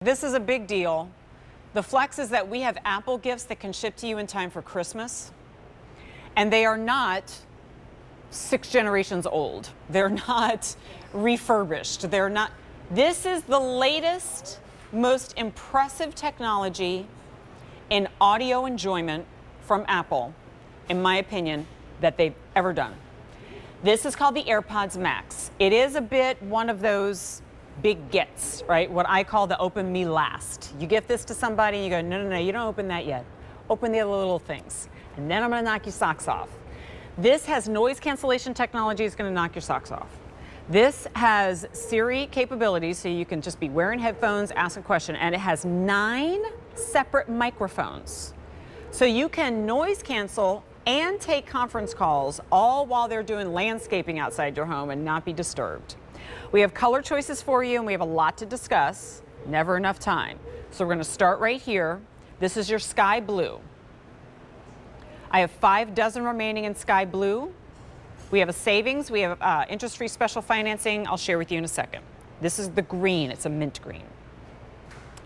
This is a big deal. The flex is that we have Apple gifts that can ship to you in time for Christmas. And they are not 6 generations old. They're not refurbished. They're not. This is the latest, most impressive technology in audio enjoyment from Apple, in my opinion, that they've ever done. This is called the AirPods Max. It is a bit one of those big gets, right? What I call the open me last. You gift this to somebody and you go, no, you don't open that yet. Open the other little things. And then I'm gonna knock your socks off. This has noise cancellation technology. It's gonna knock your socks off. This has Siri capabilities, so you can just be wearing headphones, ask a question, and it has 9 separate microphones. So you can noise cancel and take conference calls all while they're doing landscaping outside your home and not be disturbed. We have color choices for you, and we have a lot to discuss. Never enough time. So we're going to start right here. This is your sky blue. I have 5 dozen remaining in sky blue. We have a savings. We have interest-free special financing. I'll share with you in a second. This is the green. It's a mint green.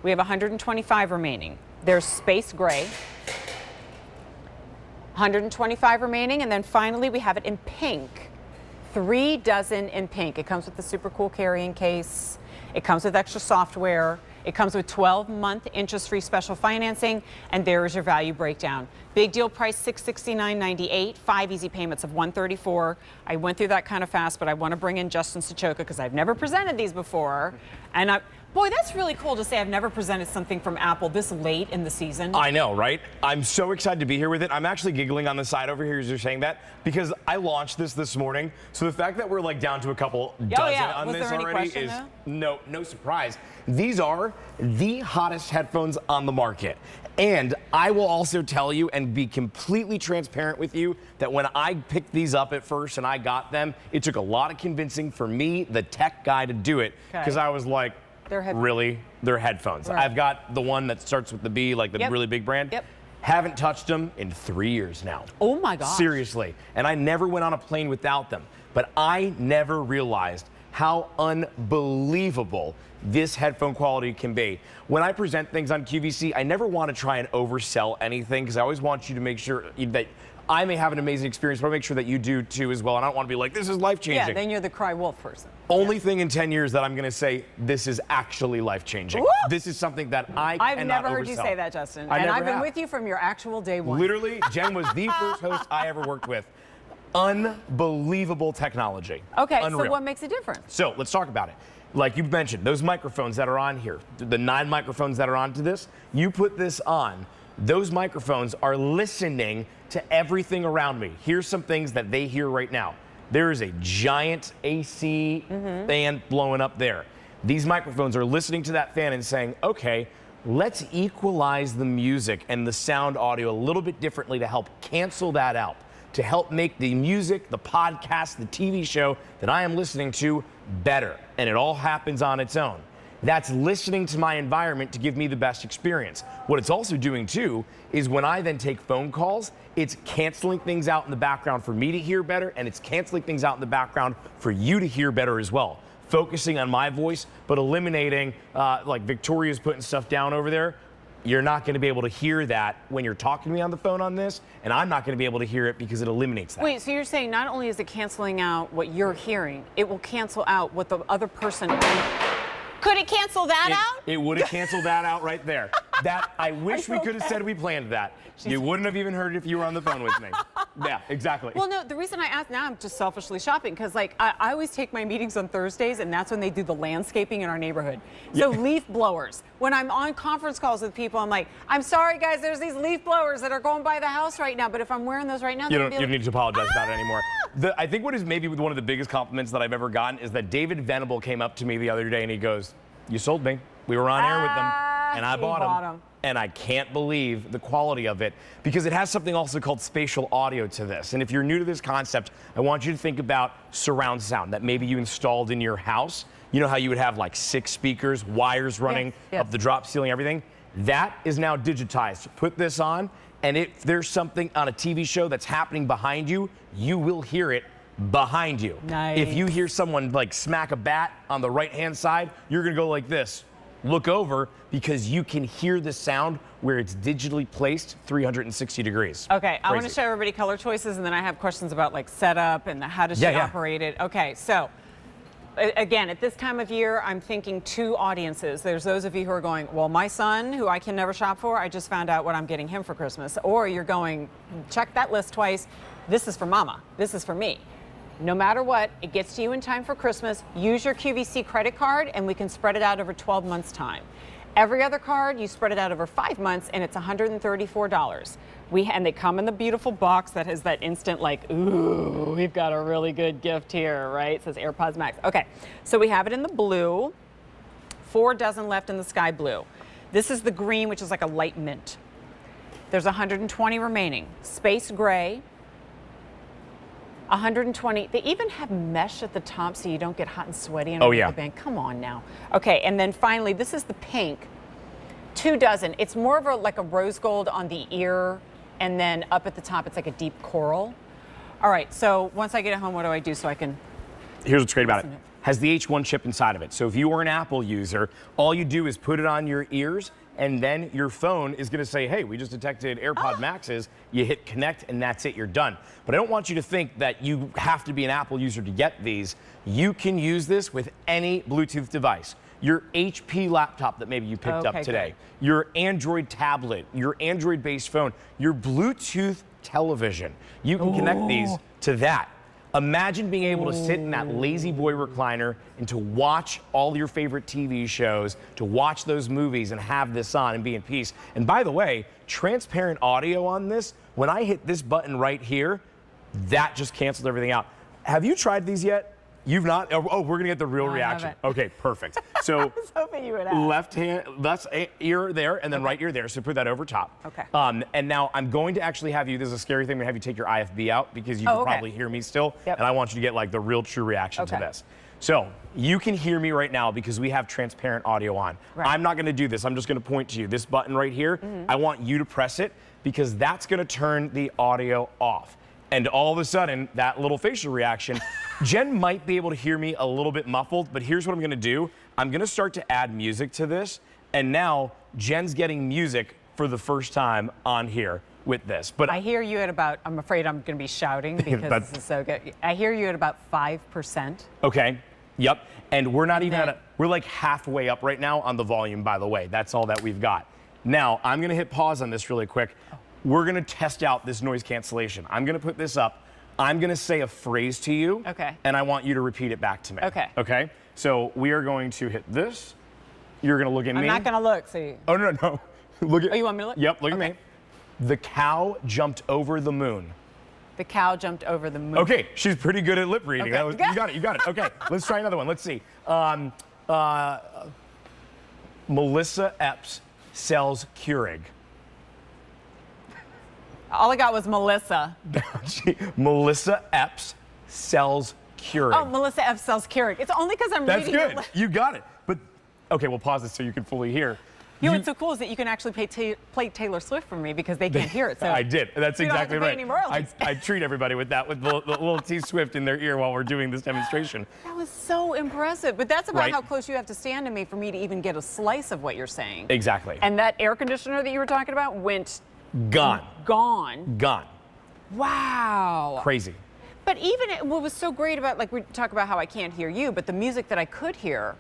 We have 125 remaining. There's space gray. 125 remaining, and then finally we have it in pink. 3 dozen in pink. It comes with the super cool carrying case. It comes with extra software. It comes with 12-month interest-free special financing, and there is your value breakdown. Big deal price $669.98, 5 easy payments of $134. I went through that kind of fast, but I want to bring in Justin Sochoka because I've never presented these before, and boy, that's really cool to say I've never presented something from Apple this late in the season. I know, right? I'm so excited to be here with it. I'm actually giggling on the side over here as you're saying that because I launched this morning. So the fact that we're like down to a couple dozen on this already is no surprise. These are the hottest headphones on the market. And I will also tell you and be completely transparent with you that when I picked these up at first and I got them, it took a lot of convincing for me, the tech guy, to do it because I was like, really? They're headphones. Right. I've got the one that starts with the B, like the really big brand. Haven't touched them in 3 years now. Oh my gosh. Seriously. And I never went on a plane without them. But I never realized how unbelievable this headphone quality can be. When I present things on QVC, I never want to try and oversell anything because I always want you to make sure that I may have an amazing experience, but I make sure that you do too as well. And I don't want to be like, this is life-changing. Yeah, then you're the cry wolf person. Only thing in 10 years that I'm going to say, this is actually life-changing. This is something that I cannot I've never heard oversell. you say that, Justin. And I've been with you from your actual day one. Literally, Jen was the first host I ever worked with. Unbelievable technology. Okay, Unreal. so what makes it different? So let's talk about it. Like you mentioned, those microphones that are on here, the 9 microphones that are onto this, you put this on, those microphones are listening to everything around me. Here's some things that they hear right now. There is a giant AC fan blowing up there. These microphones are listening to that fan and saying, okay, let's equalize the music and the sound audio a little bit differently to help cancel that out, to help make the music, the podcast, the TV show that I am listening to better. And it all happens on its own. That's listening to my environment to give me the best experience. What it's also doing too is when I then take phone calls, it's canceling things out in the background for me to hear better, and it's canceling things out in the background for you to hear better as well. Focusing on my voice, but eliminating, like Victoria's putting stuff down over there. You're not going to be able to hear that when you're talking to me on the phone on this, and I'm not going to be able to hear it because it eliminates that. Wait, so you're saying not only is it canceling out what you're hearing, it will cancel out what the other person... Could it cancel that out? It would have canceled that out right there. That I wish we could have said we planned that. You wouldn't have even heard it if you were on the phone with me. Yeah, exactly. Well, no, the reason I asked, now I'm just selfishly shopping, because like I always take my meetings on Thursdays, and that's when they do the landscaping in our neighborhood. So leaf blowers. When I'm on conference calls with people, I'm like, I'm sorry guys, there's these leaf blowers that are going by the house right now, but if I'm wearing those right now, you don't need to apologize about it anymore. I think what is maybe one of the biggest compliments that I've ever gotten is that David Venable came up to me the other day and he goes, you sold me. We were on air with them, and I bought them. And I can't believe the quality of it because it has something also called spatial audio to this. And if you're new to this concept, I want you to think about surround sound that maybe you installed in your house. You know how you would have like 6 speakers, wires running up the drop ceiling, everything? That is now digitized. Put this on, and if there's something on a TV show that's happening behind you, you will hear it behind you. Nice. If you hear someone like smack a bat on the right-hand side, you're gonna go like this. look over because you can hear the sound where it's digitally placed 360 degrees. Okay, I want to Crazy. show everybody color choices, and then I have questions about like setup and how does she operate it. Okay, so again, at this time of year, I'm thinking two audiences. There's those of you who are going, well, my son, who I can never shop for, I just found out what I'm getting him for Christmas. Or you're going, check that list twice. This is for mama. This is for me. No matter what, it gets to you in time for Christmas. Use your QVC credit card, and we can spread it out over 12 months' time. Every other card, you spread it out over 5 months, and it's $134. And they come in the beautiful box that has that instant, like, ooh, we've got a really good gift here, right? It says AirPods Max. Okay, so we have it in the blue. 4 dozen left in the sky blue. This is the green, which is like a light mint. There's 120 remaining. Space gray. 120. They even have mesh at the top so you don't get hot and sweaty and the band. Come on now. Okay, and then finally, this is the pink. 2 dozen. It's more of like a rose gold on the ear, and then up at the top, it's like a deep coral. All right, so once I get it home, what do I do so I can? Here's what's great about it. Has the H1 chip inside of it. So if you are an Apple user, all you do is put it on your ears, and then your phone is going to say, hey, we just detected AirPod Maxes. You hit connect, and that's it. You're done. But I don't want you to think that you have to be an Apple user to get these. You can use this with any Bluetooth device. Your HP laptop that maybe you picked up today, your Android tablet, your Android-based phone, your Bluetooth television. You can connect these to that. Imagine being able to sit in that lazy boy recliner and to watch all your favorite TV shows, to watch those movies and have this on and be in peace. And by the way, transparent audio on this, when I hit this button right here, that just canceled everything out. Have you tried these yet? You've not? Oh, we're gonna get the real reaction. Okay, perfect. So I was hoping you would ask. Left ear there, and then right ear there. So put that over top. Okay. And now I'm going to actually have you. This is a scary thing. I'm gonna have you take your IFB out because you can probably hear me still, and I want you to get like the real true reaction to this. So you can hear me right now because we have transparent audio on. Right. I'm not gonna do this. I'm just gonna point to you. This button right here. I want you to press it because that's gonna turn the audio off. And all of a sudden, that little facial reaction, Jen might be able to hear me a little bit muffled, but here's what I'm gonna do. I'm gonna start to add music to this, and now Jen's getting music for the first time on here with this. But I hear you at about, I'm afraid I'm gonna be shouting because this is so good. I hear you at about 5%. Okay, yep. And we're not even we're like halfway up right now on the volume, by the way. That's all that we've got. Now, I'm gonna hit pause on this really quick. We're gonna test out this noise cancellation. I'm gonna put this up. I'm gonna say a phrase to you. Okay. And I want you to repeat it back to me. Okay. Okay? So we are going to hit this. You're gonna look at me. I'm not gonna look, so you... Oh, no. Look at... Oh, you want me to look? Yep, look at me. The cow jumped over the moon. The cow jumped over the moon. Okay, she's pretty good at lip reading. Okay. You got it. Okay, let's try another one. Let's see. Melissa Epps sells Keurig. All I got was Melissa. Melissa Epps sells Keurig. Oh, Melissa Epps sells Keurig. It's only because I'm reading That's good. You got it. But, okay, we'll pause this so you can fully hear. You know what's so cool is that you can actually play Taylor Swift for me because they can't hear it. So I did. That's exactly right. I treat everybody with that, with the little T Swift in their ear while we're doing this demonstration. That was so impressive. But that's about how close you have to stand to me for me to even get a slice of what you're saying. Exactly. And that air conditioner that you were talking about went... Gone. Gone. Wow. Crazy. But even what was so great about, like we talk about how I can't hear you, but the music that I could hear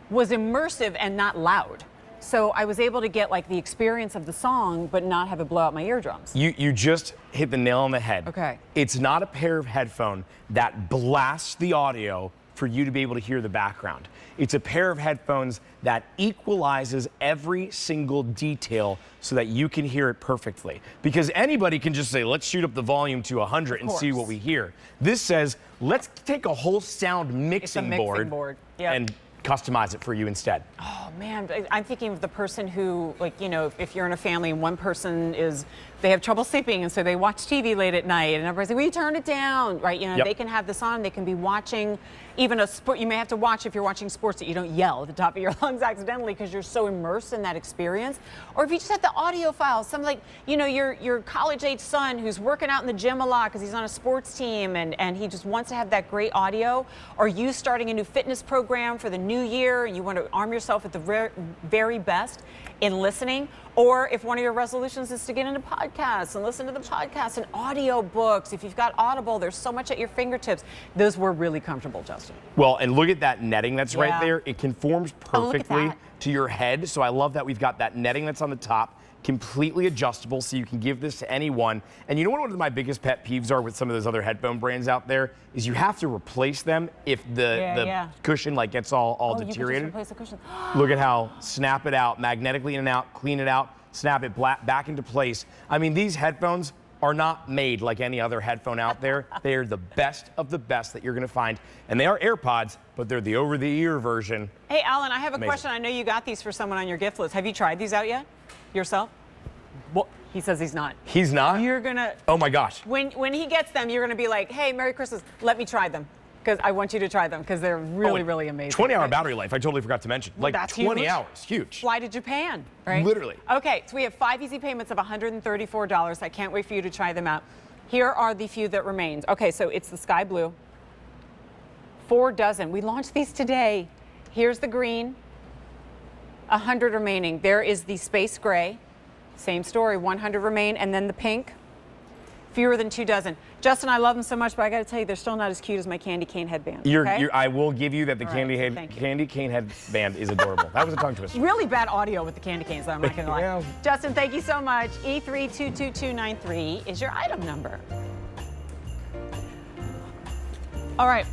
was immersive and not loud. So I was able to get like the experience of the song, but not have it blow out my eardrums. You just hit the nail on the head. Okay. It's not a pair of headphones that blasts the audio for you to be able to hear the background. It's a pair of headphones that equalizes every single detail so that you can hear it perfectly. Because anybody can just say, let's shoot up the volume to 100 and see what we hear. This says, let's take a whole sound mixing board. Yep. And customize it for you instead. Oh man, I'm thinking of the person who, like, you know, if you're in a family and one person they have trouble sleeping and so they watch TV late at night and everybody's like, will you turn it down, right? You know, they can have this on, they can be watching even a sport. You may have to watch if you're watching sports that you don't yell at the top of your lungs accidentally because you're so immersed in that experience. Or if you just have the audio files, something like, you know, your college-age son who's working out in the gym a lot because he's on a sports team and he just wants to have that great audio, or you starting a new fitness program for the new new year and you want to arm yourself with the very best in listening, or if one of your resolutions is to get into podcasts and listen to the podcasts and audio books, if you've got Audible, there's so much at your fingertips. Those were really comfortable, Justin. Well, and look at that netting that's right Yeah. there. It conforms Oh, look at perfectly that. to your head. So I love that we've got that netting that's on the top, completely adjustable, so you can give this to anyone. And you know what one of my biggest pet peeves are with some of those other headphone brands out there is you have to replace them if the cushion like gets all Oh, you could just deteriorated. replace the cushion. Look at how snap it out, magnetically in and out, clean it out, snap it back into place. I mean, these headphones are not made like any other headphone out there. They are the best of the best that you're gonna find. And they are AirPods, but they're the over-the-ear version. Hey, Alan, I have a Amazing. question. I know you got these for someone on your gift list. Have you tried these out yet? Yourself? Well, he says he's not. He's not? You're gonna, Oh my gosh. when he gets them, you're gonna be like, hey, Merry Christmas, let me try them. Because I want you to try them, because they're really, really amazing. 20-hour battery life, I totally forgot to mention. Like that's 20 huge. hours, huge. Fly to Japan, right? Literally. Okay, so we have 5 easy payments of $134. I can't wait for you to try them out. Here are the few that remains. Okay, so it's the sky blue. 4 dozen. We launched these today. Here's the green. 100 remaining. There is the space gray. Same story, 100 remain. And then the pink. Fewer than 2 dozen. Justin, I love them so much, but I got to tell you, they're still not as cute as my candy cane headband. Okay? I will give you that the All right, thank you. candy cane headband is adorable. That was a tongue twister. Really bad audio with the candy canes, though, I'm not going to lie. Yeah. Justin, thank you so much. E322293 is your item number. All right.